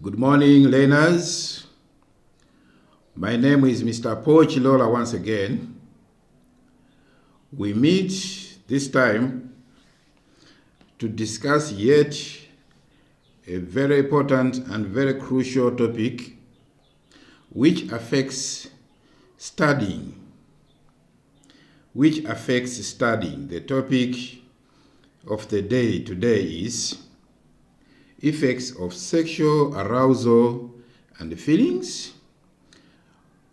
Good morning, learners. My name is Mr. Poch Lola once again. We meet this time to discuss yet a very important and very crucial topic which affects studying. The topic of the day today is effects of sexual arousal and feelings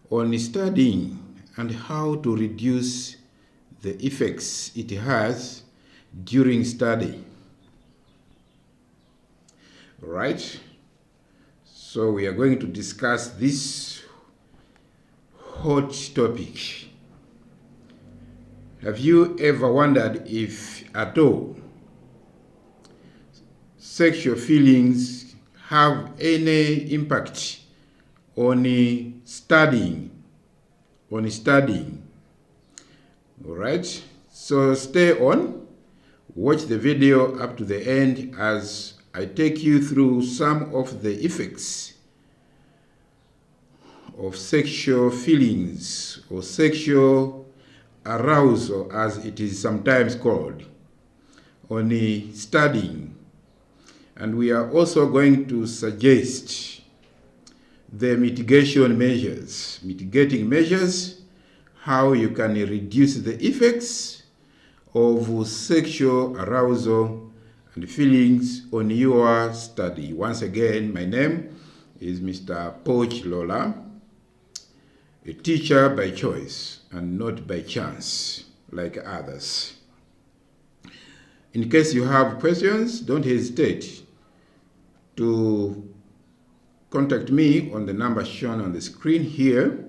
on studying and how to reduce the effects it has during study. Right? So we are going to discuss this hot topic. Have you ever wondered if at all sexual feelings have any impact on studying? All right, so stay on, watch the video up to the end as I take you through some of the effects of sexual feelings or sexual arousal, as it is sometimes called, on studying. And we are also going to suggest the mitigating measures, how you can reduce the effects of sexual arousal and feelings on your study. Once again, my name is Mr. Poch Lola, a teacher by choice and not by chance like others. In case you have questions, don't hesitate to contact me on the number shown on the screen here.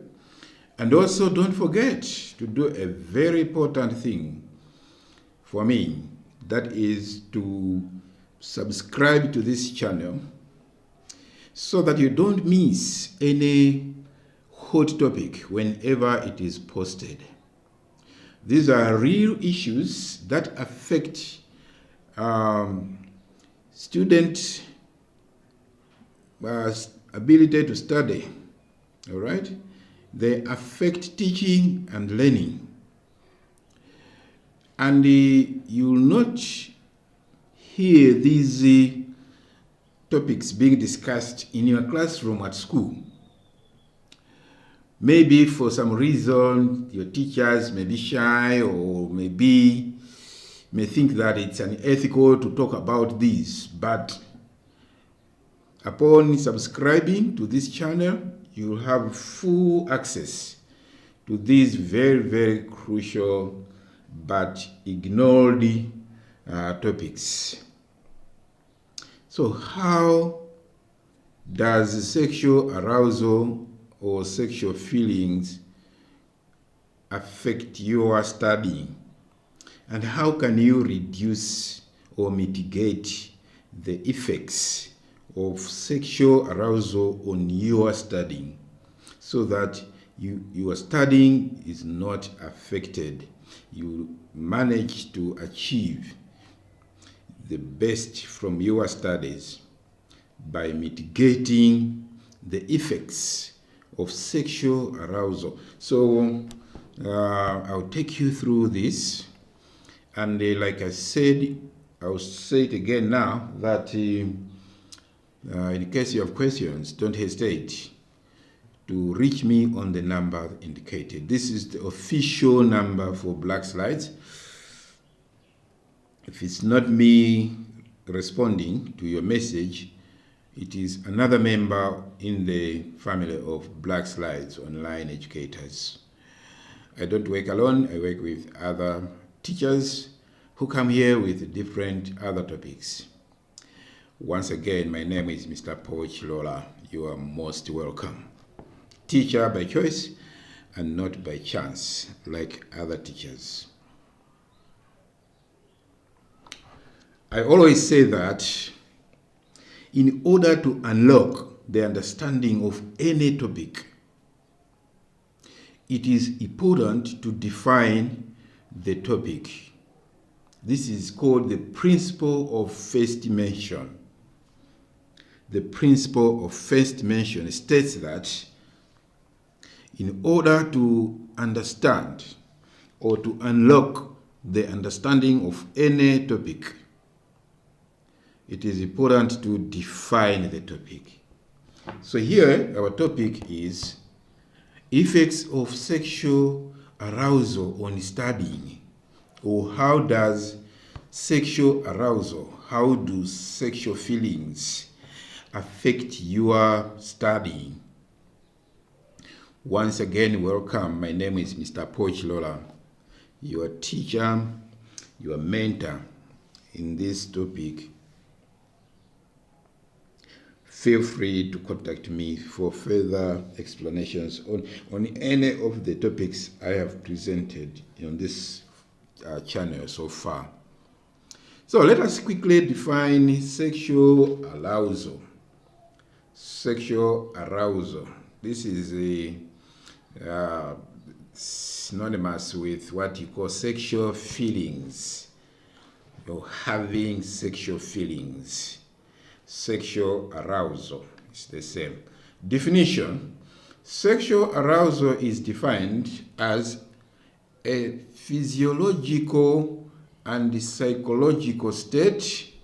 And also don't forget to do a very important thing for me, that is to subscribe to this channel so that you don't miss any hot topic whenever it is posted. These are real issues that affect student ability to study. All right, they affect teaching and learning, and you will not hear these topics being discussed in your classroom at school. Maybe for some reason your teachers may be shy or may think that it's unethical to talk about this, but upon subscribing to this channel, you will have full access to these very, very crucial but ignored topics. So how does sexual arousal or sexual feelings affect your studying? And how can you reduce or mitigate the effects of sexual arousal on your studying so that your studying is not affected? You manage to achieve the best from your studies by mitigating the effects of sexual arousal. So I'll take you through this, and like I said, I'll say it again now that in case you have questions, don't hesitate to reach me on the number indicated. This is the official number for Black Slides. If it's not me responding to your message, it is another member in the family of Black Slides online educators. I don't work alone, I work with other teachers who come here with different other topics. Once again, my name is Mr. Poch Lola. You are most welcome. Teacher by choice and not by chance like other teachers. I always say that in order to unlock the understanding of any topic, it is important to define the topic. This is called the principle of first mention. the principle of first mention states that in order to understand or to unlock the understanding of any topic, it is important to define the topic. So here, our topic is effects of sexual arousal on studying, or how does sexual arousal, how do sexual feelings affect your studying? Once again, welcome. My name is Mr. Poch Lola, your teacher, your mentor in this topic. Feel free to contact me for further explanations on any of the topics I have presented on this channel so far. So let us quickly define sexual arousal. Sexual arousal. This is synonymous with what you call sexual feelings. You're having sexual feelings. Sexual arousal is the same. Definition: sexual arousal is defined as a physiological and psychological state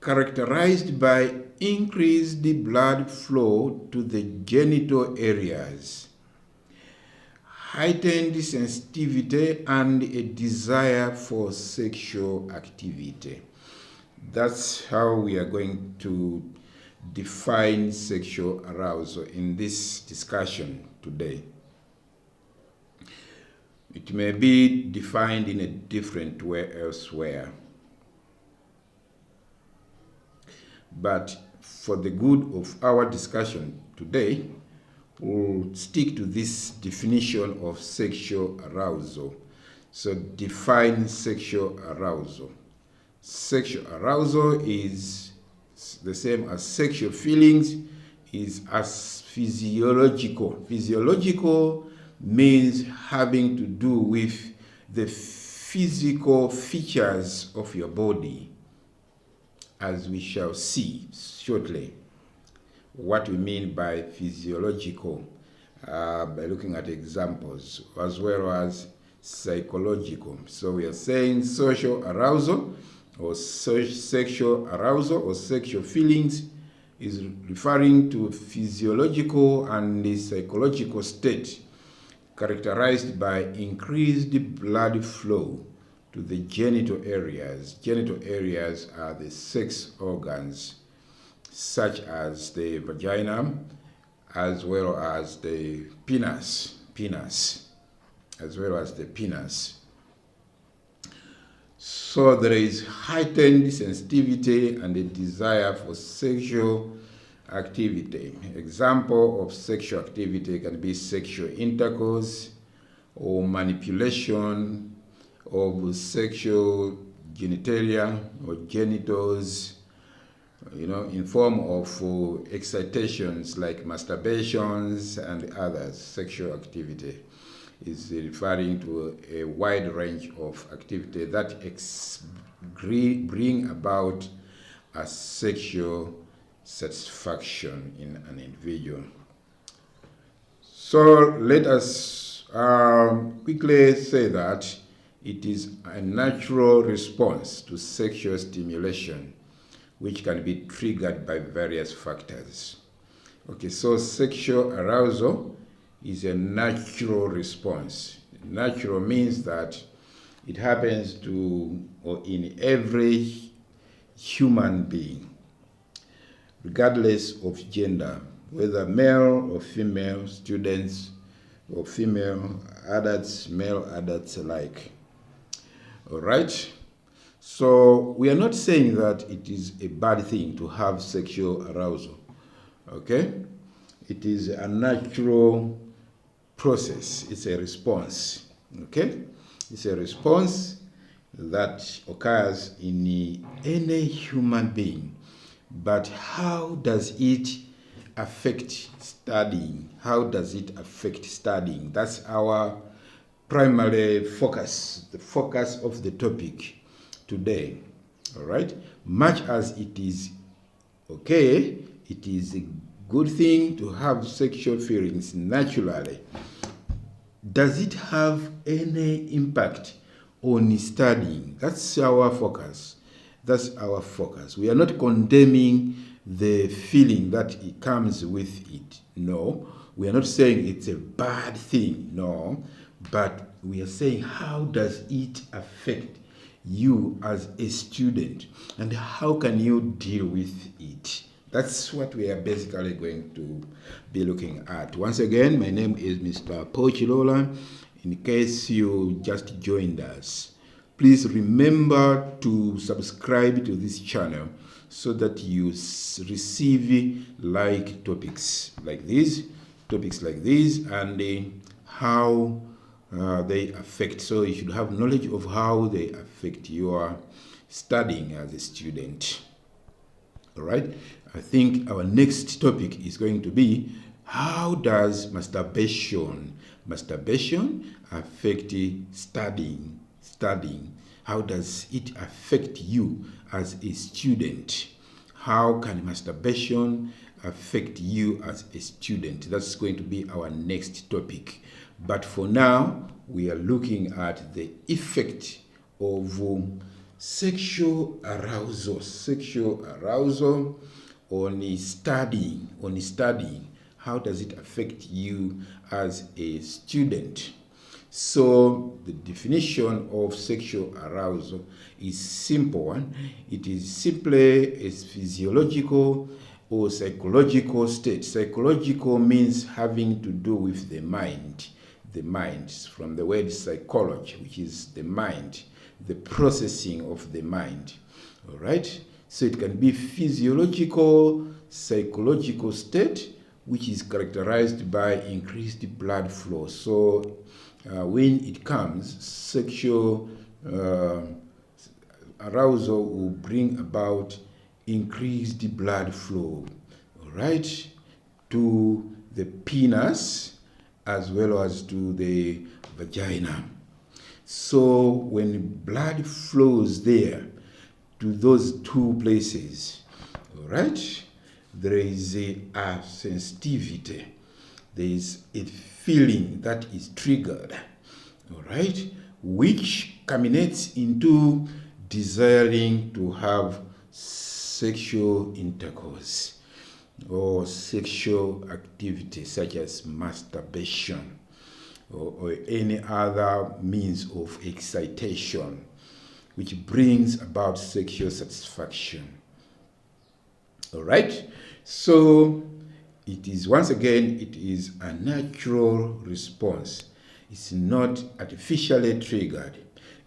characterized by increased blood flow to the genital areas, heightened sensitivity, and a desire for sexual activity. That's how we are going to define sexual arousal in this discussion today. It may be defined in a different way elsewhere, but for the good of our discussion today, we'll stick to this definition of sexual arousal. So define sexual arousal. Sexual arousal is the same as sexual feelings, is as physiological. Physiological means having to do with the physical features of your body, as we shall see shortly what we mean by physiological by looking at examples, as well as psychological. So we are saying social arousal or sexual arousal or sexual feelings is referring to a physiological and a psychological state characterized by increased blood flow to the genital areas. Genital areas are the sex organs, such as the vagina, as well as the penis, as well as the penis. So there is heightened sensitivity and a desire for sexual activity. Example of sexual activity can be sexual intercourse or manipulation of sexual genitalia or genitals, in form of excitations like masturbations and others. Sexual activity is referring to a wide range of activity that bring about a sexual satisfaction in an individual. So let us quickly say that it is a natural response to sexual stimulation, which can be triggered by various factors. Okay, so sexual arousal is a natural response. Natural means that it happens to or in every human being, regardless of gender, whether male or female, students or female adults, male adults alike. All right? So we are not saying that it is a bad thing to have sexual arousal. Okay? It is a natural process. It's a response. Okay? It's a response that occurs in any human being. But how does it affect studying? How does it affect studying? That's our primary focus, the focus of the topic today. All right? Much as it is okay it is a good thing to have sexual feelings naturally. Does it have any impact on studying? That's our focus. That's our focus. We are not condemning the feeling that it comes with it. No. We are not saying it's a bad thing. No. But we are saying, how does it affect you as a student? And how can you deal with it? That's what we are basically going to be looking at. Once again, my name is Mr. Pochilola. In case you just joined us, please remember to subscribe to this channel so that you receive like topics like these, and how they affect. So you should have knowledge of how they affect your studying as a student. All right. I think our next topic is going to be, how does masturbation affect studying? How does it affect you as a student? How can masturbation affect you as a student? That's going to be our next topic. But for now, we are looking at the effect of sexual arousal on studying. How does it affect you as a student? So the definition of sexual arousal is simple one. It is simply a physiological or psychological state. Psychological means having to do with the mind. The mind, from the word psychology, which is the mind, the processing of the mind. All right? So it can be physiological, psychological state, which is characterized by increased blood flow. So when it comes, sexual arousal will bring about increased blood flow, all right, to the penis as well as to the vagina. So when blood flows there to those two places, all right, there is a sensitivity. There is a feeling that is triggered, all right, which culminates into desiring to have sexual intercourse or sexual activity such as masturbation or any other means of excitation which brings about sexual satisfaction. All right? So it is, once again, it is a natural response. It's not artificially triggered.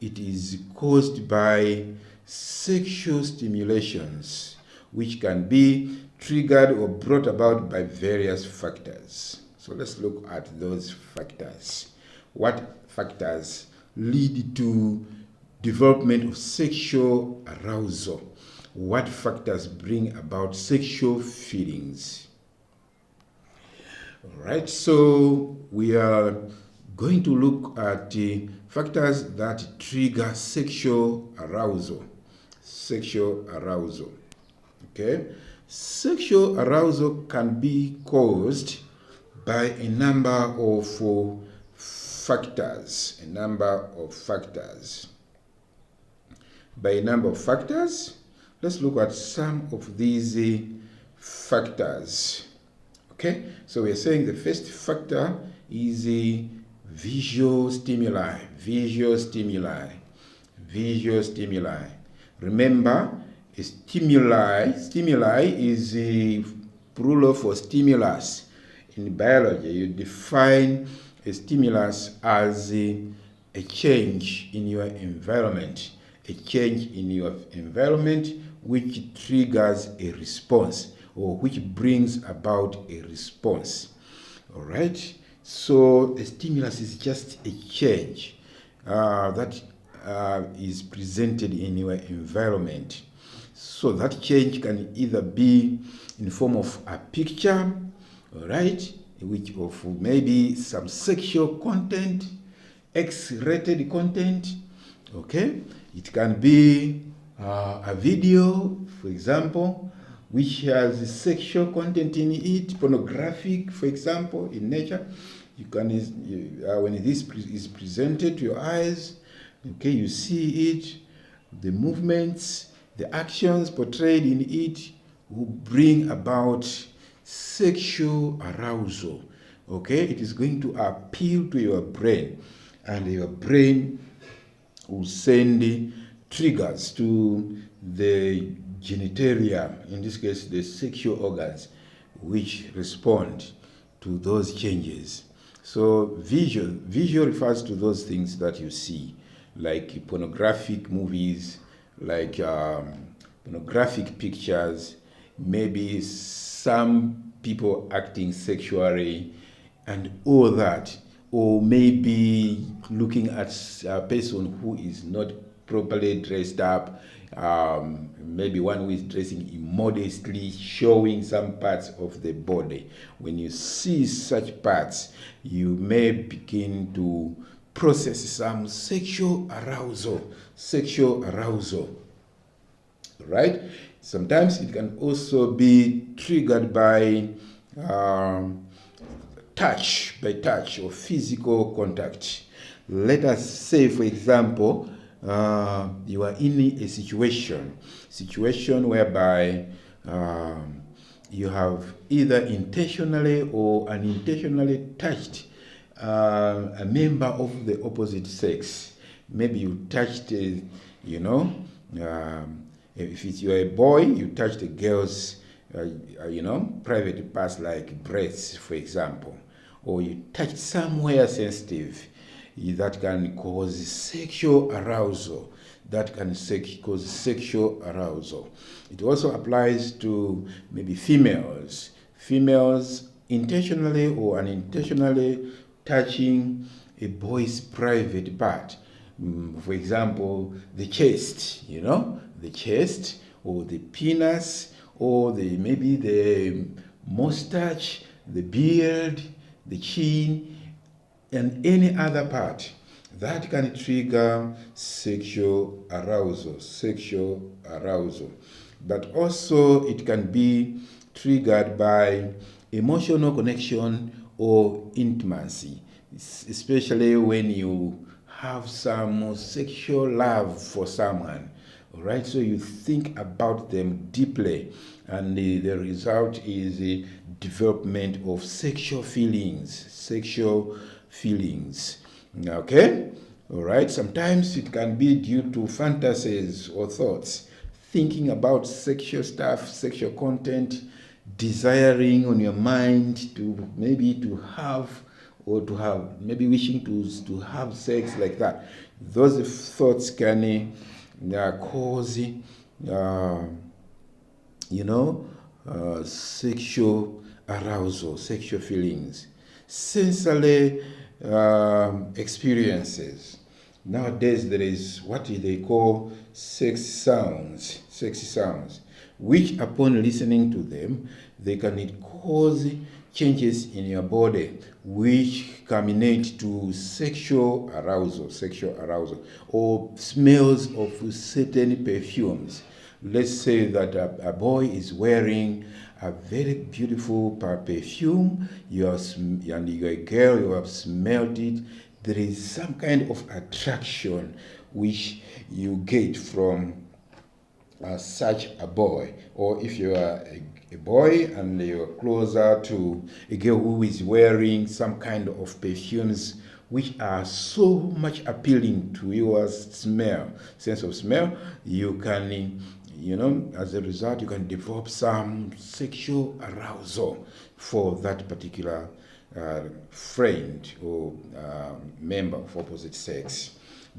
It is caused by sexual stimulations, which can be triggered or brought about by various factors. So let's look at those factors. What factors lead to development of sexual arousal? What factors bring about sexual feelings? All right, so we are going to look at the factors that trigger sexual arousal. Okay? Sexual arousal can be caused by a number of factors. Let's look at some of these factors. Okay? So we're saying the first factor is visual stimuli. Remember, a stimuli is a plural for stimulus. In biology, you define a stimulus as a change in your environment. Which triggers a response or which brings about a response. All right? So a stimulus is just a change that is presented in your environment. So that change can either be in the form of a picture, all right, which of maybe some sexual content, X-rated content, okay? It can be a video, for example, which has sexual content in it, pornographic, for example, in nature. You can, when this is presented to your eyes, okay, you see it, the movements, the actions portrayed in it will bring about sexual arousal. Okay, it is going to appeal to your brain, and your brain will send triggers to the genitalia, in this case the sexual organs, which respond to those changes. So visual refers to those things that you see, like pornographic movies, like pornographic pictures, maybe some people acting sexually and all that, or maybe looking at a person who is not properly dressed up, maybe one who is dressing immodestly, showing some parts of the body. When you see such parts, you may begin to process some sexual arousal, right? Sometimes it can also be triggered by touch or physical contact. Let us say, for example, you are in a situation whereby you have either intentionally or unintentionally touched a member of the opposite sex. Maybe you touched, if you're a boy, you touched a girl's, private parts like breasts, for example, or you touched somewhere sensitive that can cause sexual arousal. Cause sexual arousal. It also applies to maybe females intentionally or unintentionally touching a boy's private part. For example, the chest, or the penis, or maybe the mustache, the beard, the chin, and any other part that can trigger sexual arousal. But also it can be triggered by emotional connection or intimacy, especially when you have some sexual love for someone. All right, so you think about them deeply, and the result is the development of sexual feelings. Okay, all right. Sometimes it can be due to fantasies or thoughts, thinking about sexual stuff, sexual content, desiring on your mind to have, maybe wishing to have sex like that. Those thoughts can cause sexual arousal, sexual feelings. Sensory experiences. Nowadays there is what they call sexy sounds, which upon listening to them, they can cause changes in your body, which culminate to sexual arousal, or smells of certain perfumes. Let's say that a boy is wearing a very beautiful perfume, and you're a girl, you have smelled it. There is some kind of attraction which you get from such a boy. Or if you are a boy and you're closer to a girl who is wearing some kind of perfumes which are so much appealing to your sense of smell, you can, as a result, you can develop some sexual arousal for that particular friend or member of opposite sex.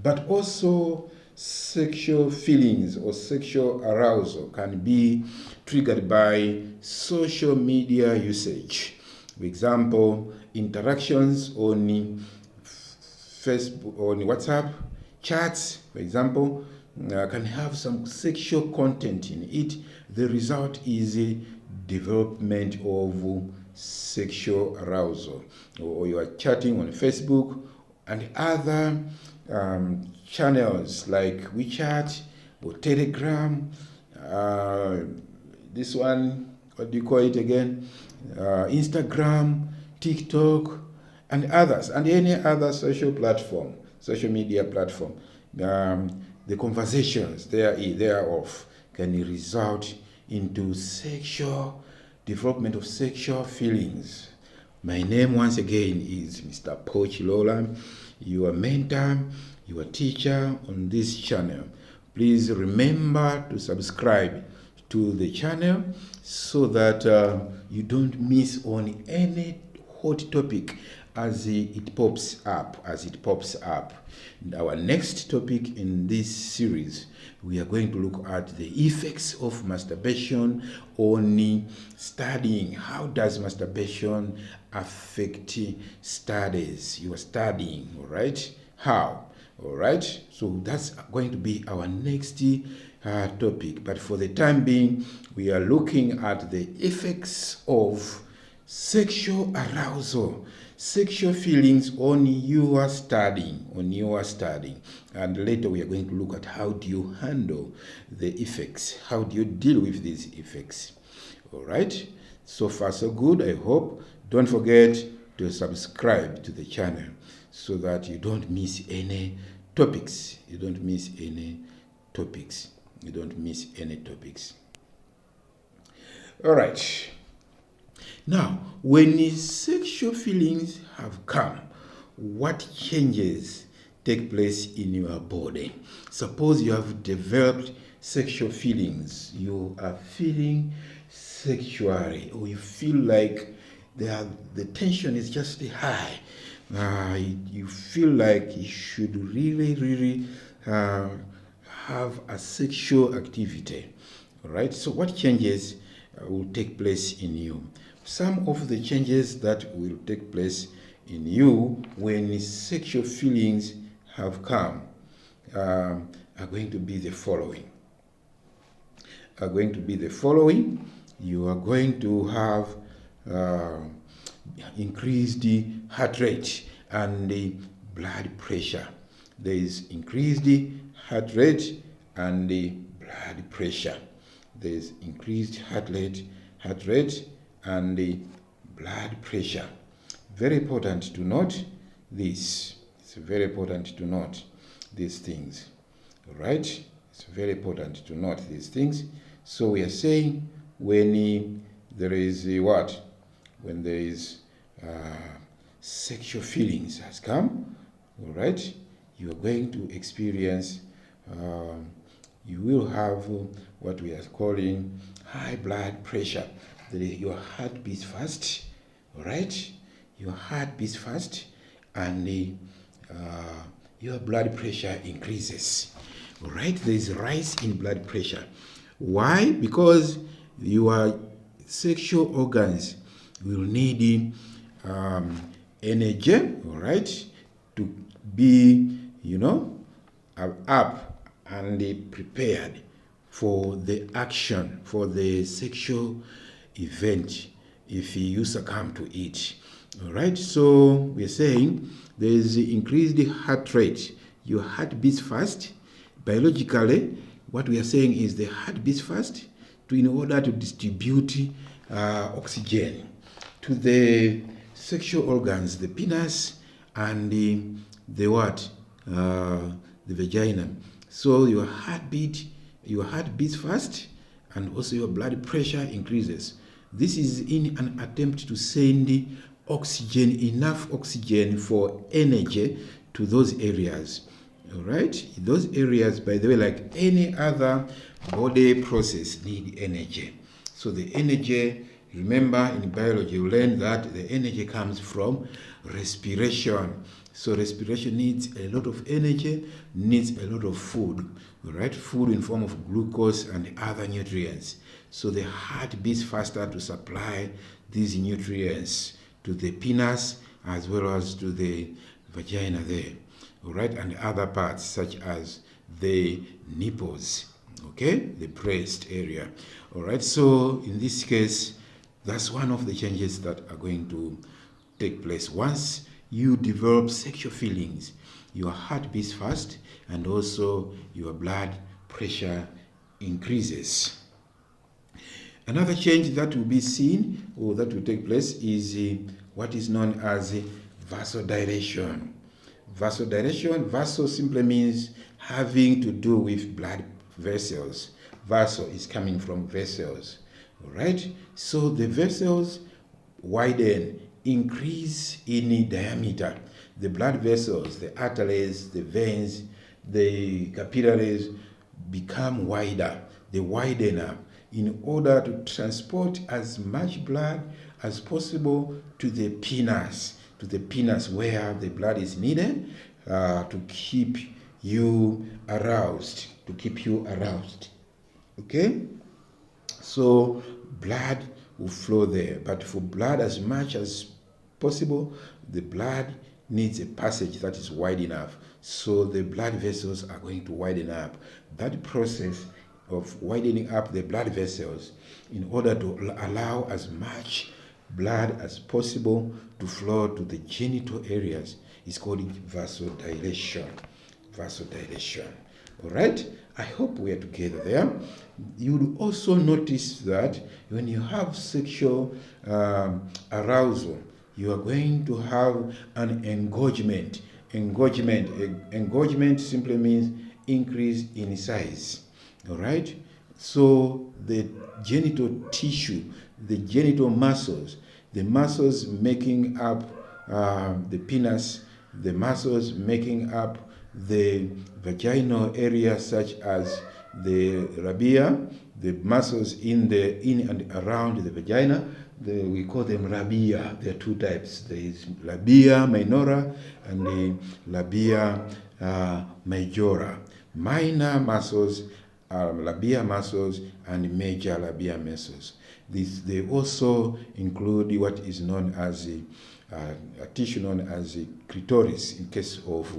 But also, sexual feelings or sexual arousal can be triggered by social media usage. For example, interactions on Facebook, on WhatsApp, chats, for example, can have some sexual content in it. The result is a development of sexual arousal. Or you are chatting on Facebook and other channels like WeChat or Telegram. this one, what do you call it again? Instagram, TikTok, and others, and any other social media platform. The conversations thereof can result into sexual development of sexual feelings. My name once again is Mr. Poch Lola, your mentor, your teacher on this channel. Please remember to subscribe to the channel so that you don't miss on any hot topic as it pops up. Our next topic in this series, we are going to look at the effects of masturbation on studying. How does masturbation affect studies? You are studying, all right? How? All right, so that's going to be our next topic. But for the time being, we are looking at the effects of sexual arousal, sexual feelings on your studying, and later we are going to look at how do you handle the effects, how do you deal with these effects. All right, so far so good, I hope. Don't forget to subscribe to the channel so that you don't miss any topics. All right. Now, when sexual feelings have come, what changes take place in your body? Suppose you have developed sexual feelings. You are feeling sexually, or you feel like the tension is just high. You feel like you should really have a sexual activity. All right, so what changes will take place in you? Some of the changes that will take place in you when sexual feelings have come are going to be the following. You are going to have increased heart rate and the blood pressure. There is increased heart rate and the blood pressure. There is increased heart rate and the blood pressure. Very important to note this. It's very important to note these things. All right? It's very important to note these things. So we are saying when there is what? When there is sexual feelings has come, all right, you are going to experience, you will have what we are calling high blood pressure. Your heart beats fast, all right? Your heart beats fast, and your blood pressure increases, all right? There is a rise in blood pressure. Why? Because your sexual organs will need energy, all right, to be, up and prepared for the action, for the sexual event, if you succumb to it. All right, so we're saying there is increased heart rate. Your heart beats fast. Biologically, what we are saying is the heart beats fast in order to distribute oxygen to the sexual organs, the penis and the what? The vagina. So your heart beats fast, and also your blood pressure increases. This is in an attempt to send enough oxygen for energy to those areas. All right? Those areas, by the way, like any other body process, need energy. So the energy, remember in biology, you learn that the energy comes from respiration. So respiration needs a lot of energy, needs a lot of food, all right? Food in form of glucose and other nutrients. So the heart beats faster to supply these nutrients to the penis as well as to the vagina there, all right? And other parts such as the nipples, okay? The breast area, all right? So in this case, that's one of the changes that are going to take place. Once you develop sexual feelings, your heart beats fast and also your blood pressure increases. Another change that will be seen or that will take place is what is known as vasodilation. Vasodilation, vaso simply means having to do with blood vessels. Vaso is coming from vessels, all right? So the vessels widen, increase in diameter. The blood vessels, the arteries, the veins, the capillaries become wider. They widen up in order to transport as much blood as possible to the penis, where the blood is needed to keep you aroused, Okay? So blood will flow there, but for blood as much as possible, the blood needs a passage that is wide enough. So the blood vessels are going to widen up. That process of widening up the blood vessels in order to allow as much blood as possible to flow to the genital areas is called vasodilation. All right? I hope we are together there. You will also notice that when you have sexual arousal, you are going to have an engorgement. Engorgement simply means increase in size. All right? So the genital tissue, the genital muscles, the muscles making up the penis, the muscles making up the vaginal area, such as the labia, the muscles in and around the vagina, we call them labia. There are two types. There is labia minora and the labia majora. Minor muscles are labia muscles and major labia muscles. They also include what is known as a tissue known as a clitoris in case of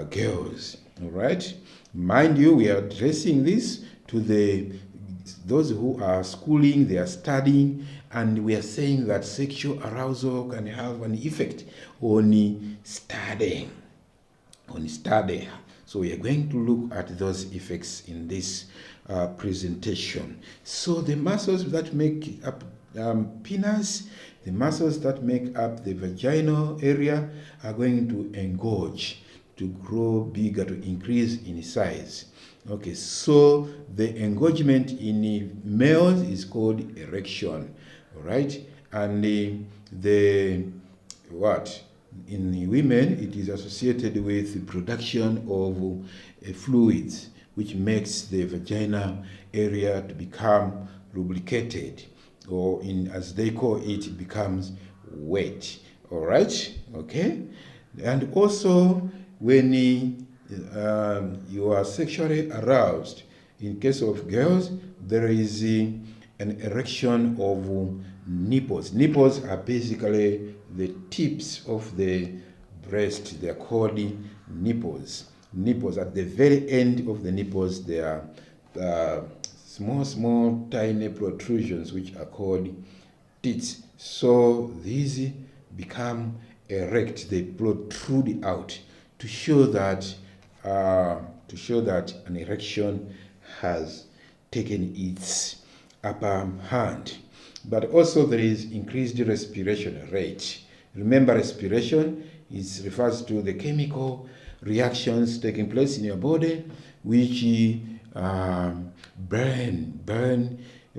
girls. All right. Mind you, we are addressing this to those who are schooling, they are studying, and we are saying that sexual arousal can have an effect on studying. So we are going to look at those effects in this presentation. So the muscles that make up penis, the muscles that make up the vaginal area are going to engorge, to grow bigger, to increase in size. Okay, so the engorgement in males is called erection, all right? And in women, it is associated with the production of fluids, which makes the vagina area to become lubricated, or as they call it, it becomes wet. All right? Okay? And also, when you are sexually aroused, in case of girls, there is an erection of nipples. Nipples are basically the tips of the breast. They are called nipples. Nipples, at the very end of the nipples, there are small, tiny protrusions which are called teats. So these become erect. They protrude out to show that an erection has taken its upper hand. But also there is increased respiration rate. Remember, respiration refers to the chemical reactions taking place in your body, which burn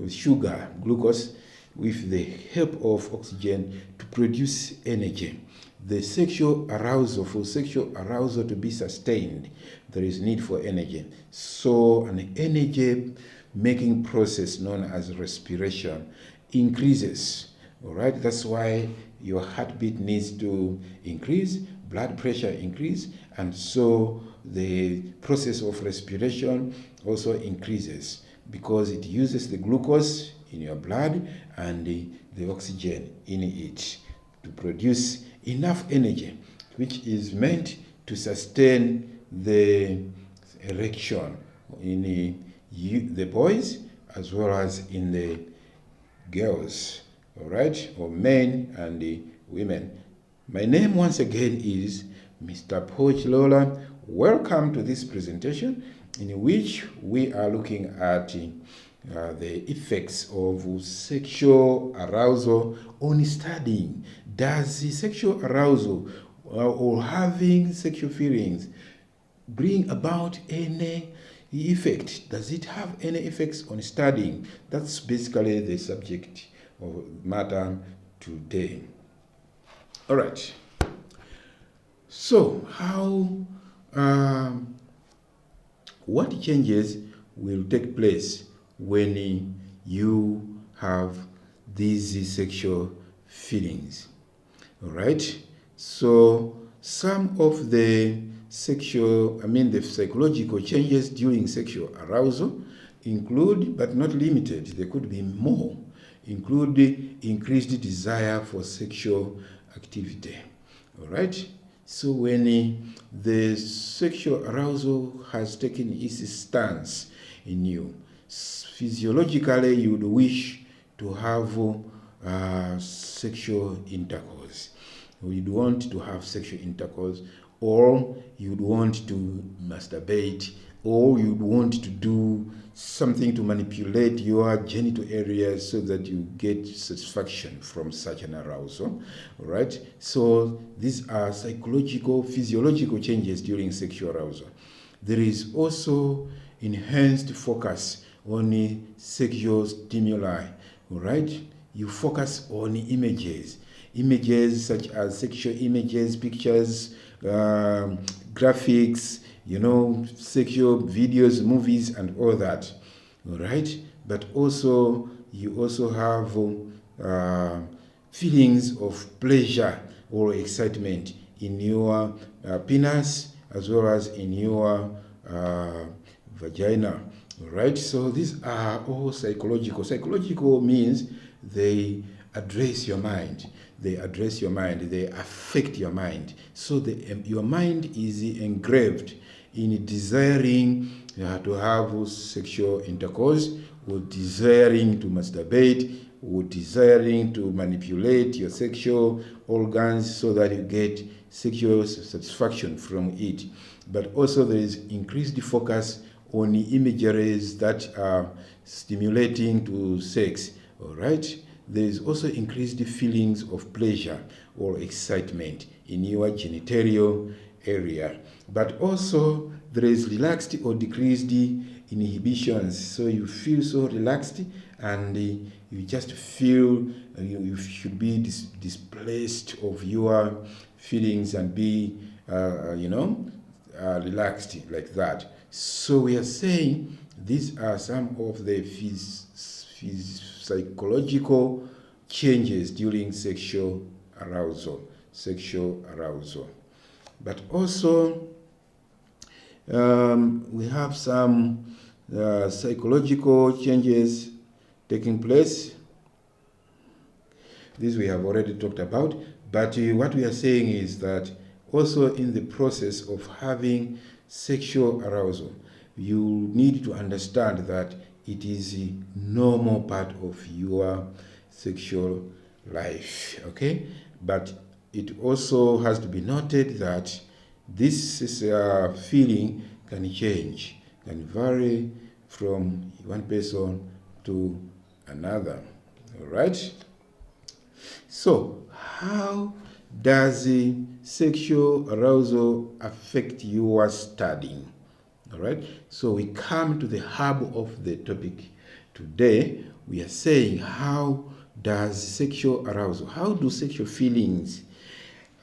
sugar, glucose, with the help of oxygen to produce energy. The sexual arousal, for sexual arousal to be sustained, there is need for energy. So an energy making process known as respiration increases. All right, that's why your heartbeat needs to increase, blood pressure increase, and so the process of respiration also increases because it uses the glucose in your blood and the oxygen in it to produce enough energy, which is meant to sustain the erection in the boys as well as in the girls, all right, or men and the women. My name once again is Mr. Poch Welcome to this presentation in which we are looking at the effects of sexual arousal on studying. Does the sexual arousal or having sexual feelings bring about any effect? Does it have any effects on studying? That's basically the subject of matter today. All right. So, what changes will take place when you have these sexual feelings? All right. So, some of the psychological changes during sexual arousal include, but not limited, there could be more, include increased desire for sexual activity. All right. So when the sexual arousal has taken its stance in you, physiologically you would wish to have sexual intercourse. You'd want to have sexual intercourse, or you'd want to masturbate, or you'd want to do something to manipulate your genital areas so that you get satisfaction from such an arousal. All right? So these are psychological, physiological changes during sexual arousal. There is also enhanced focus on sexual stimuli. All right? You focus on images such as sexual images, pictures, graphics, sexual videos, movies, and all that. All right? But also, you also have feelings of pleasure or excitement in your penis as well as in your vagina. All right? So these are all psychological. Psychological means they address your mind. They affect your mind. So your mind is engraved in desiring to have sexual intercourse, or desiring to masturbate, or desiring to manipulate your sexual organs so that you get sexual satisfaction from it. But also there is increased focus on imageries that are stimulating to sex. All right? There is also increased feelings of pleasure or excitement in your genital area. But also there is relaxed or decreased inhibitions. So you feel so relaxed, and you just feel you should be displaced of your feelings and be relaxed like that. So we are saying these are some of the psychological changes during sexual arousal. But also we have some psychological changes taking place. This we have already talked about, but what we are saying is that also in the process of having sexual arousal, you need to understand that it is a normal part of your sexual life, okay? But it also has to be noted that this feeling can change, can vary from one person to another, all right? So, how does sexual arousal affect your studying? All right, so we come to the hub of the topic today. We are saying, how does sexual arousal, how do sexual feelings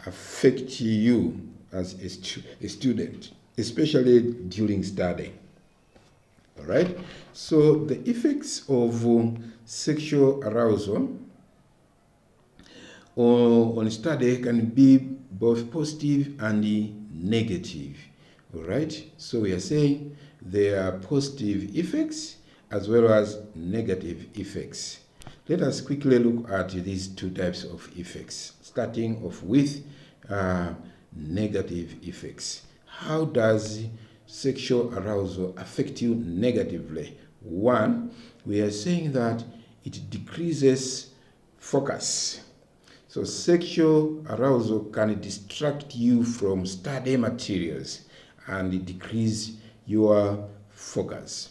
affect you as a student, especially during study? All right, so the effects of sexual arousal on study can be both positive and negative. All right, so we are saying there are positive effects as well as negative effects. Let us quickly look at these two types of effects, starting off with negative effects. How does sexual arousal affect you negatively? One, we are saying that it decreases focus. So sexual arousal can distract you from study materials and decrease your focus.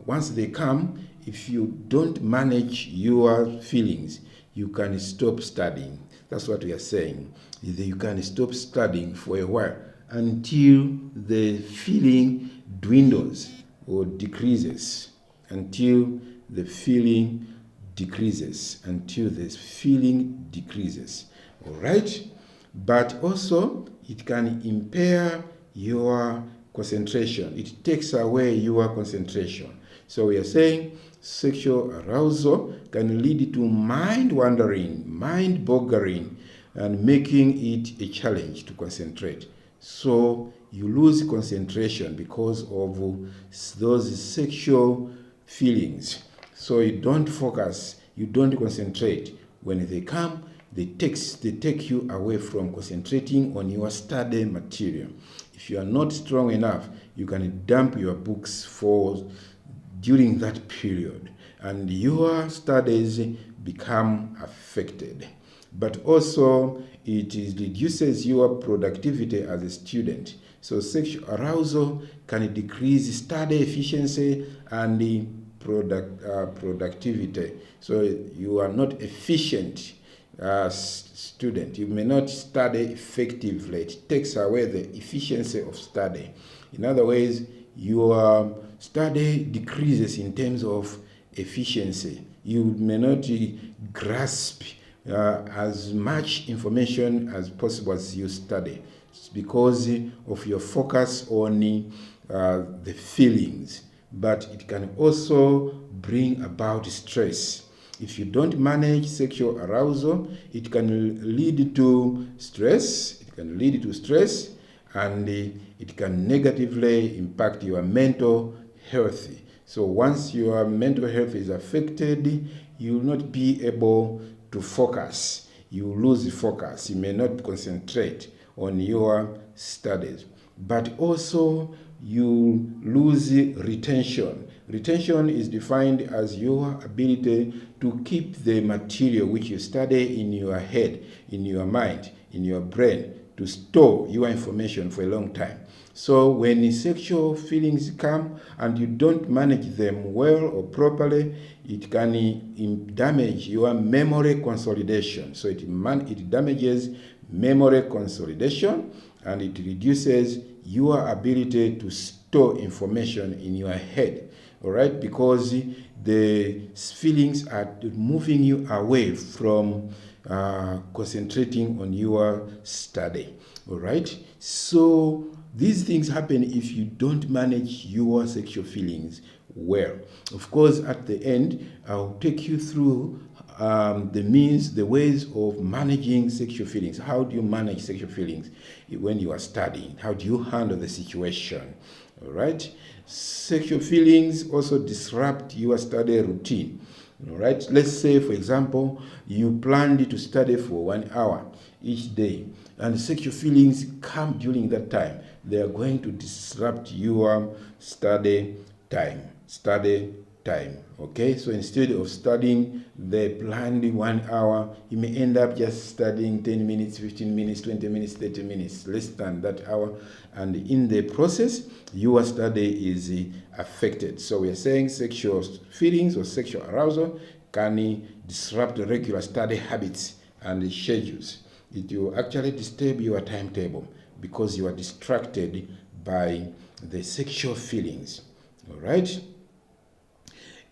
Once they come, if you don't manage your feelings, you can stop studying. That's what we are saying. You can stop studying for a while until the feeling dwindles or decreases. Until the feeling decreases. Until the feeling decreases. All right? But also, it can impair your concentration. It takes away your concentration. So we are saying sexual arousal can lead to mind wandering, mind boggling, and making it a challenge to concentrate. So you lose concentration because of those sexual feelings. So you don't focus, you don't concentrate. When they come, they take you away from concentrating on your study material. If you are not strong enough, you can dump your books during that period, and your studies become affected. But also, it reduces your productivity as a student. So sexual arousal can decrease study efficiency and productivity. So you are not efficient as student. You may not study effectively. It takes away the efficiency of study. In other ways, your study decreases in terms of efficiency. You may not grasp as much information as possible as you study. It's because of your focus on the feelings. But it can also bring about stress. If you don't manage sexual arousal, it can lead to stress. And it can negatively impact your mental health. So once your mental health is affected, you will not be able to focus. You lose focus. You may not concentrate on your studies. But also, you lose retention. Retention is defined as your ability to keep the material which you study in your head, in your mind, in your brain, to store your information for a long time. So when sexual feelings come and you don't manage them well or properly, it can damage your memory consolidation. So it damages memory consolidation, and it reduces your ability to store information in your head. All right, because the feelings are moving you away from concentrating on your study. All right, so these things happen if you don't manage your sexual feelings well. Of course, at the end, I'll take you through the ways of managing sexual feelings. How do you manage sexual feelings when you are studying? How do you handle the situation? All right. Sexual feelings also disrupt your study routine. All right. Let's say, for example, you planned to study for 1 hour each day, and sexual feelings come during that time. They are going to disrupt your study time. Okay, so instead of studying the planned 1 hour, you may end up just studying 10 minutes, 15 minutes, 20 minutes, 30 minutes, less than that hour. And in the process, your study is affected. So we are saying sexual feelings or sexual arousal can disrupt the regular study habits and schedules. It will actually disturb your timetable because you are distracted by the sexual feelings. All right?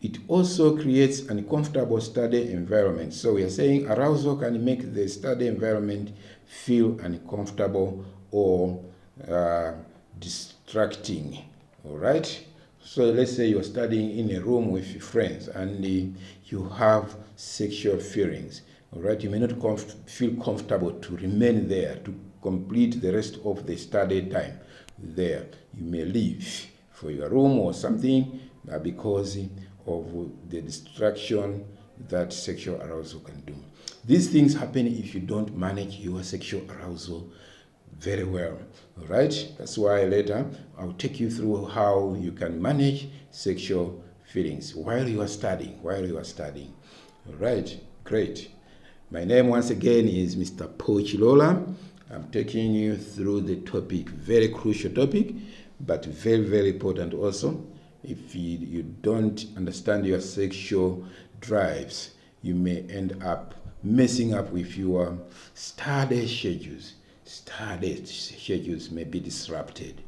It also creates an uncomfortable study environment. So we are saying arousal can make the study environment feel uncomfortable or distracting. All right? So let's say you're studying in a room with your friends and you have sexual feelings. All right? You may not feel comfortable to remain there to complete the rest of the study time there. You may leave for your room or something because of the distraction that sexual arousal can do. These things happen if you don't manage your sexual arousal very well. All right? That's why later I'll take you through how you can manage sexual feelings while you are studying. All right? Great. My name once again is Mr. Pochilola. I'm taking you through the topic, very crucial topic, but very, very important also. If you don't understand your sexual drives, you may end up messing up with your study schedules. Study schedules may be disrupted.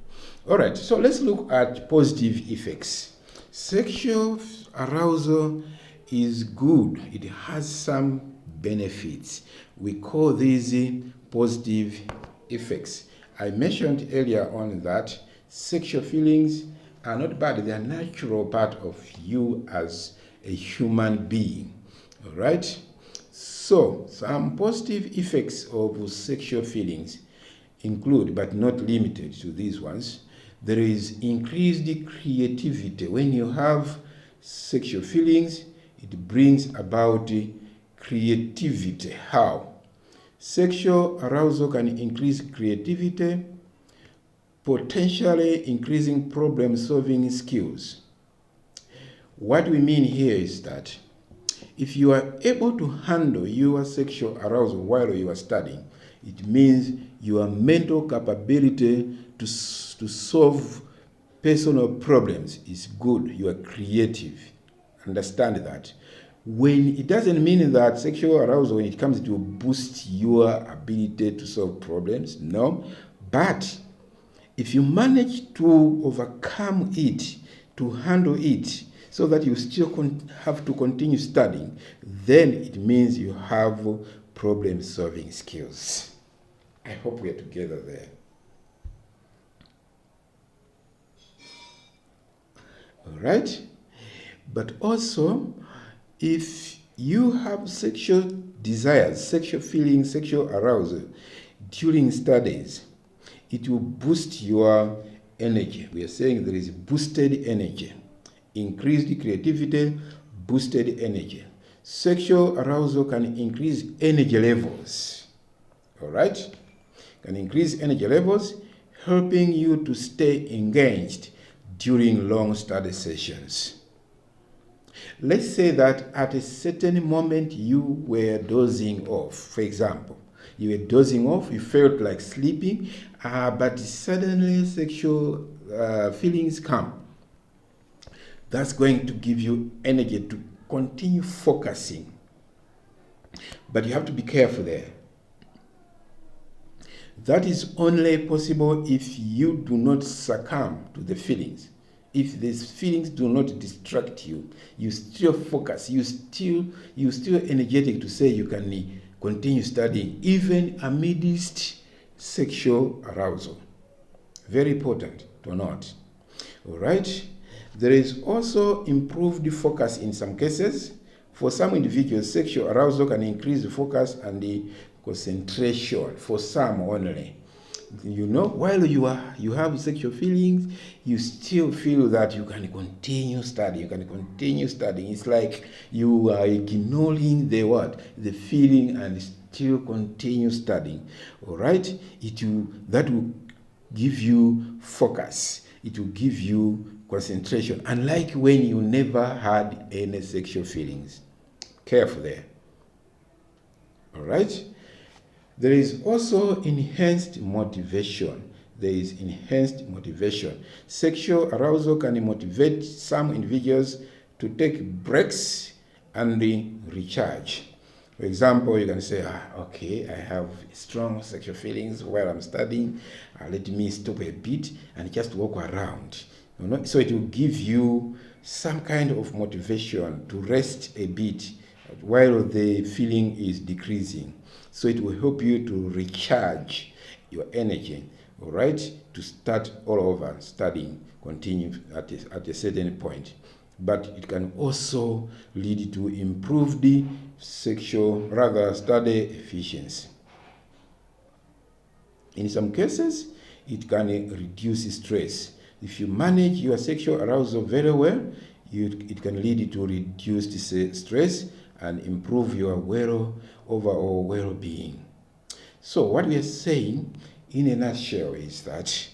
All right, so let's look at positive effects. Sexual arousal is good. It has some benefits. We call these positive effects. I mentioned earlier on that sexual feelings are not bad. They are a natural part of you as a human being. All right? So, some positive effects of sexual feelings include, but not limited to these ones, there is increased creativity. When you have sexual feelings, it brings about creativity. How? Sexual arousal can increase creativity, potentially increasing problem-solving skills. What we mean here is that if you are able to handle your sexual arousal while you are studying, it means your mental capability to solve personal problems is good. You are creative. Understand that. When it doesn't mean that sexual arousal, when it comes to boost your ability to solve problems, no. But if you manage to overcome it, to handle it, so that you still have to continue studying, then it means you have problem-solving skills. I hope we are together there. All right? But also, if you have sexual desires, sexual feelings, sexual arousal during studies, it will boost your energy. We are saying there is boosted energy, increased creativity, boosted energy. Sexual arousal can increase energy levels. All right? Can increase energy levels, helping you to stay engaged during long study sessions. Let's say that at a certain moment you were dozing off. For example, you were dozing off, you felt like sleeping, but suddenly sexual feelings come. That's going to give you energy to continue focusing. But you have to be careful there. That is only possible if you do not succumb to the feelings. If these feelings do not distract you, you still focus, you still energetic to say you can continue studying, even amidst sexual arousal. Very important to note. All right? There is also improved focus in some cases. For some individuals, sexual arousal can increase the focus and the concentration, for some only. You know, while you have sexual feelings, you still feel that you can continue studying. You can continue studying. It's like you are ignoring the feeling and still continue studying. All right? That will give you focus. It will give you concentration. Unlike when you never had any sexual feelings. Careful there. All right? There is also enhanced motivation. There is enhanced motivation. Sexual arousal can motivate some individuals to take breaks and recharge. For example, you can say, okay, I have strong sexual feelings while I'm studying. Let me stop a bit and just walk around. So it will give you some kind of motivation to rest a bit while the feeling is decreasing. So it will help you to recharge your energy, all right, to start all over studying, continue at a certain point. But it can also lead to improved study efficiency. In some cases, it can reduce stress. If you manage your sexual arousal very well, it can lead to reduced stress and improve your overall well-being. So what we are saying in a nutshell is that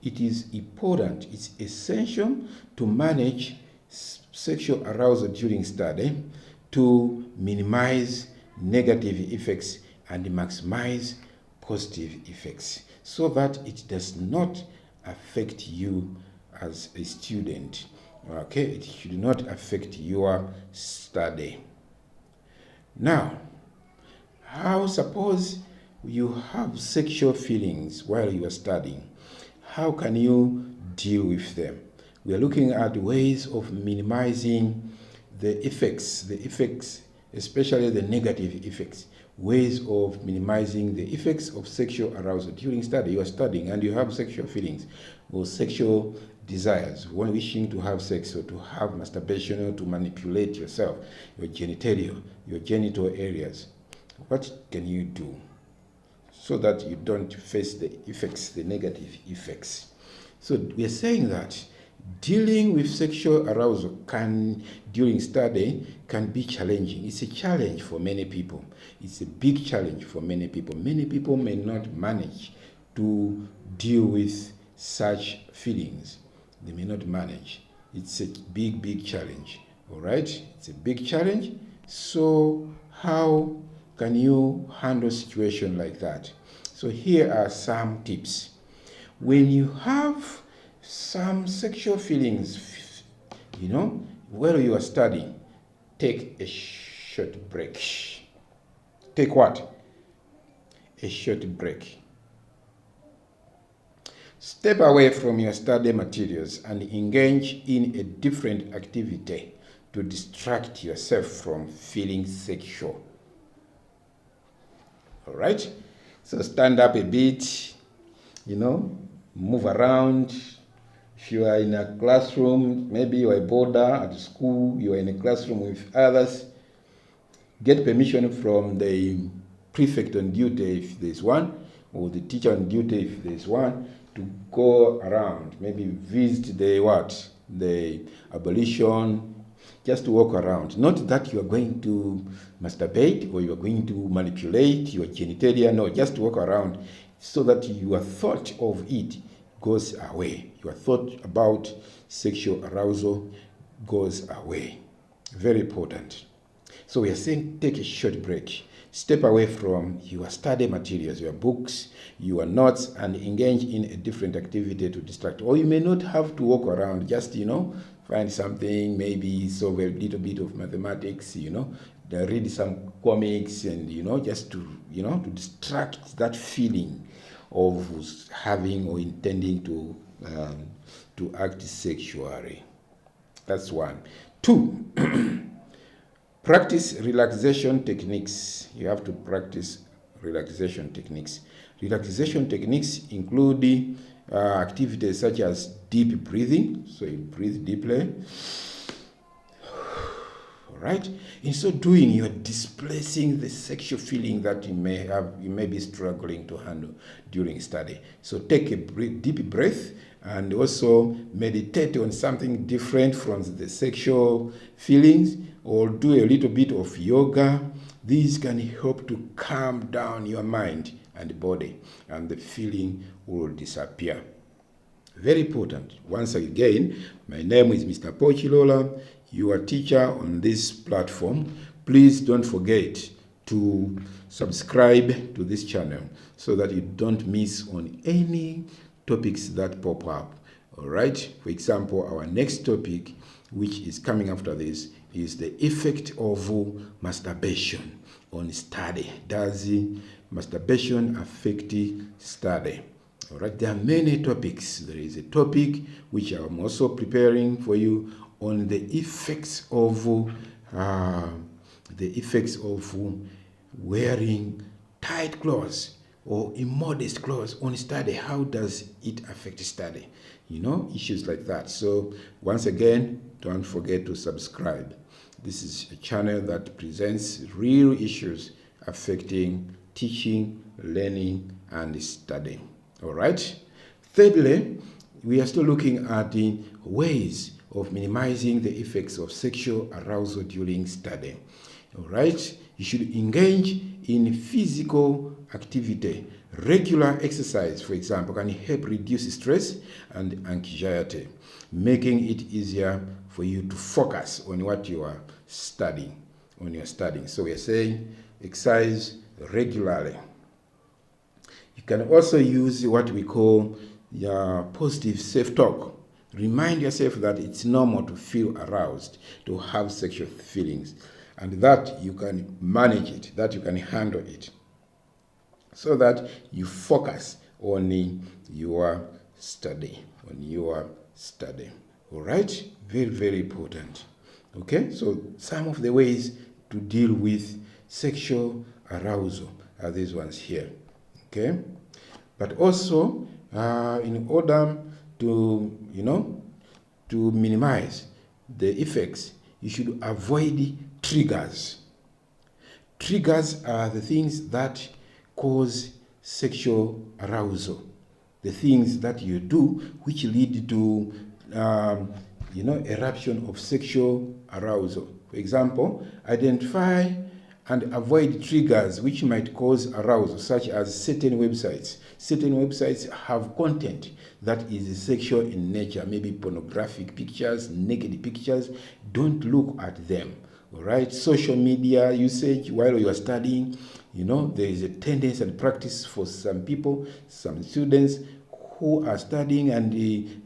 it is important, it's essential to manage sexual arousal during study to minimize negative effects and maximize positive effects so that it does not affect you as a student. Okay, it should not affect your study. Now, how suppose you have sexual feelings while you are studying? How can you deal with them? We are looking at ways of minimizing the effects, especially the negative effects, ways of minimizing the effects of sexual arousal during study. You are studying and you have sexual feelings or sexual desires, when wishing to have sex or to have masturbation or to manipulate yourself, your genital areas. What can you do so that you don't face the effects, the negative effects? So we are saying that dealing with sexual arousal during study can be challenging. It's a challenge for many people. It's a big challenge for many people. Many people may not manage to deal with such feelings. They may not manage. It's a big challenge. All right? It's a big challenge. So how can you handle a situation like that? So here are some tips. When you have some sexual feelings, while you are studying, take a short break. Take what? A short break. Step away from your study materials and engage in a different activity to distract yourself from feeling sexual. All right? So stand up a bit, move around. If you are in a classroom, maybe you are a boarder at school, you are in a classroom with others, get permission from the prefect on duty if there's one, or the teacher on duty if there's one, to go around, maybe visit the abolition, just to walk around. Not that you are going to masturbate or you are going to manipulate your genitalia, no, just walk around so that your thought of it goes away. Your thought about sexual arousal goes away. Very important. So we are saying take a short break. Step away from your study materials, your books, your notes, and engage in a different activity to distract. Or you may not have to walk around, just, find something, maybe solve a little bit of mathematics, read some comics, and, just to distract that feeling of having or intending to act sexually. That's one. 2, practice relaxation techniques. You have to practice relaxation techniques. Relaxation techniques include activities such as deep breathing. So you breathe deeply. All right. In so doing, you are displacing the sexual feeling that you may be struggling to handle during study. So take a deep breath and also meditate on something different from the sexual feelings, or do a little bit of yoga. These can help to calm down your mind and body, and the feeling will disappear. Very important. Once again, my name is Mr. Pochilola, your teacher on this platform. Please don't forget to subscribe to this channel so that you don't miss on any topics that pop up. All right. For example, our next topic, which is coming after this, is the effect of masturbation on study. Does masturbation affect study? All right. There are many topics. There is a topic which I'm also preparing for you on the effects of wearing tight clothes or immodest clothes on study. How does it affect study? Issues like that. So once again, don't forget to subscribe. This is a channel that presents real issues affecting teaching, learning, and studying. All right. Thirdly, we are still looking at the ways of minimizing the effects of sexual arousal during study. All right. You should engage in physical activity. Regular exercise, for example, can help reduce stress and anxiety, making it easier for you to focus on what you are studying, So we are saying exercise regularly. You can also use what we call positive self-talk. Remind yourself that it's normal to feel aroused, to have sexual feelings, and that you can manage it, that you can handle it, so that you focus on your study, All right? Very, very important. Okay? So some of the ways to deal with sexual arousal are these ones here. Okay? But also, in order to, to minimize the effects, you should avoid triggers. Triggers are the things that cause sexual arousal, the things that you do which lead to eruption of sexual arousal. For example, identify and avoid triggers which might cause arousal, such as certain websites. Certain websites have content that is sexual in nature, maybe pornographic pictures, naked pictures. Don't look at them. All right, social media usage while you are studying, there is a tendency and practice for some people, some students who are studying and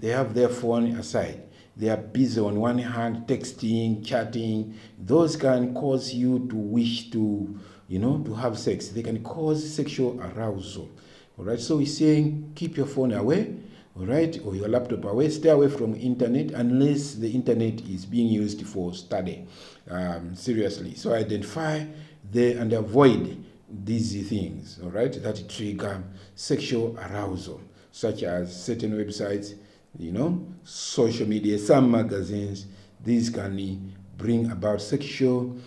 they have their phone aside. They are busy on one hand, texting, chatting. Those can cause you to wish to, to have sex. They can cause sexual arousal. All right, so he's saying keep your phone away. All right, or your laptop away. Stay away from internet unless the internet is being used for study. Seriously. So identify and avoid these things, all right, that trigger sexual arousal, such as certain websites, social media, some magazines. These can bring about sexual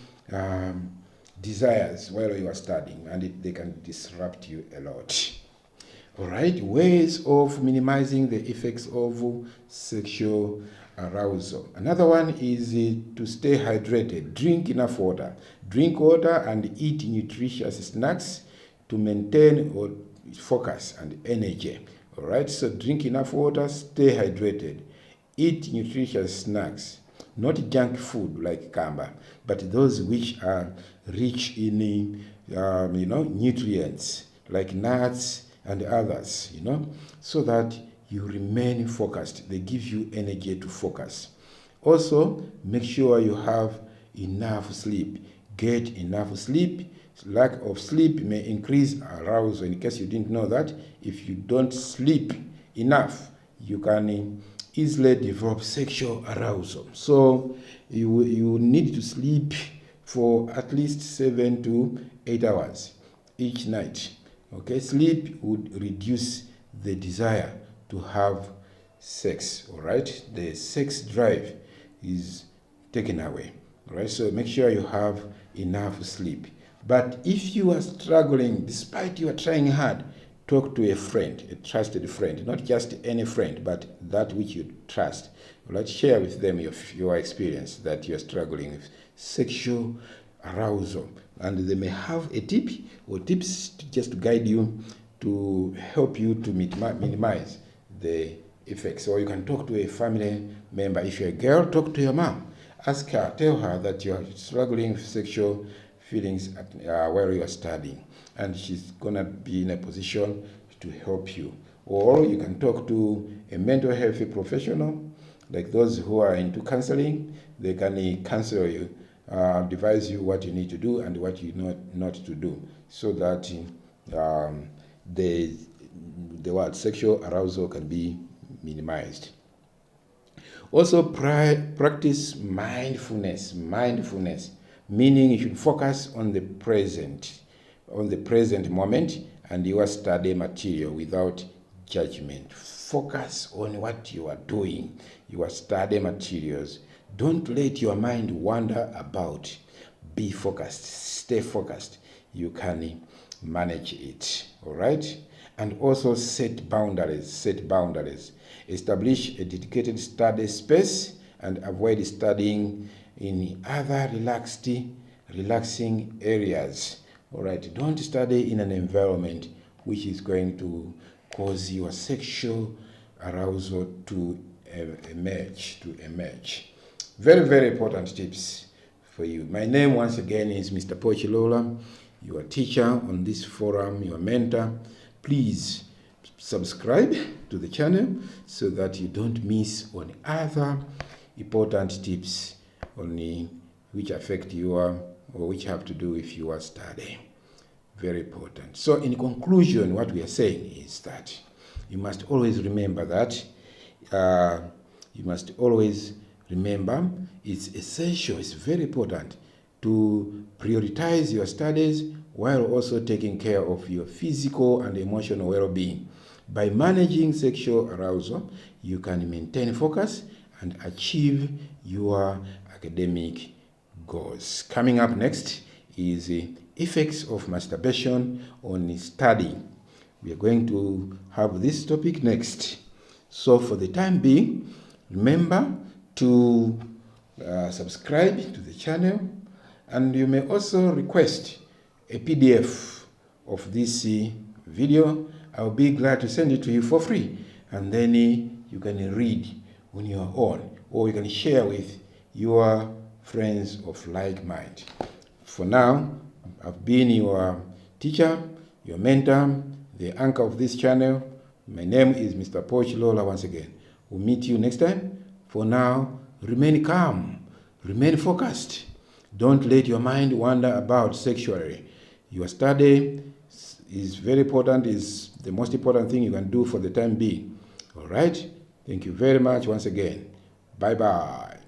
desires while you are studying, and they can disrupt you a lot. All right, ways of minimizing the effects of sexual arousal. Another one is to stay hydrated. Drink enough water. Drink water and eat nutritious snacks to maintain or focus and energy. All right, so drink enough water, stay hydrated. Eat nutritious snacks, not junk food like kamba, but those which are rich in nutrients like nuts and others, so that you remain focused. They give you energy to focus. Also, make sure you have enough sleep. Get enough sleep. Lack of sleep may increase arousal. In case you didn't know that, if you don't sleep enough, you can easily develop sexual arousal. So you need to sleep for at least 7 to 8 hours each night. Okay, sleep would reduce the desire to have sex. All right, the sex drive is taken away. All right, so make sure you have enough sleep. But if you are struggling, despite you are trying hard, talk to a friend, a trusted friend, not just any friend, but that which you trust. All right, share with them your experience that you are struggling with sexual arousal, and they may have a tip or tips just to guide you, to help you to minimize the effects. Or you can talk to a family member. If you're a girl, talk to your mom. Ask her, tell her that you are struggling with sexual feelings while you are studying, and she's gonna be in a position to help you. Or you can talk to a mental health professional, like those who are into counseling. They can counsel you, advise you what you need to do and what you not to do, so that the sexual arousal can be minimized. Also, practice mindfulness, meaning you should focus on the present moment and your study material without judgment. Focus on what you are doing, your study materials. Don't let your mind wander about. Be focused, stay focused. You can manage it, all right? And also set boundaries. Establish a dedicated study space and avoid studying in other relaxing areas. All right, don't study in an environment which is going to cause your sexual arousal to emerge. Very, very important tips for you. My name once again is Mr. Pochilola, your teacher on this forum, your mentor. Please subscribe to the channel so that you don't miss on other important tips on which affect your or which have to do with your study. Very important. So in conclusion, what we are saying is that you must always remember that it's essential, it's very important to prioritize your studies while also taking care of your physical and emotional well-being. By managing sexual arousal, you can maintain focus and achieve your academic goals. Coming up next is the effects of masturbation on study. We are going to have this topic next. So for the time being, remember to subscribe to the channel, and you may also request a PDF of this video. I'll be glad to send it to you for free, and then you can read on your own, or you can share with your friends of like mind. For now, I've been your teacher, your mentor, the anchor of this channel. My name is Mr. Poch Lola once again. We'll meet you next time. For now, remain calm, remain focused. Don't let your mind wander about sexually. Your study is very important, is the most important thing you can do for the time being. All right? Thank you very much once again. Bye-bye.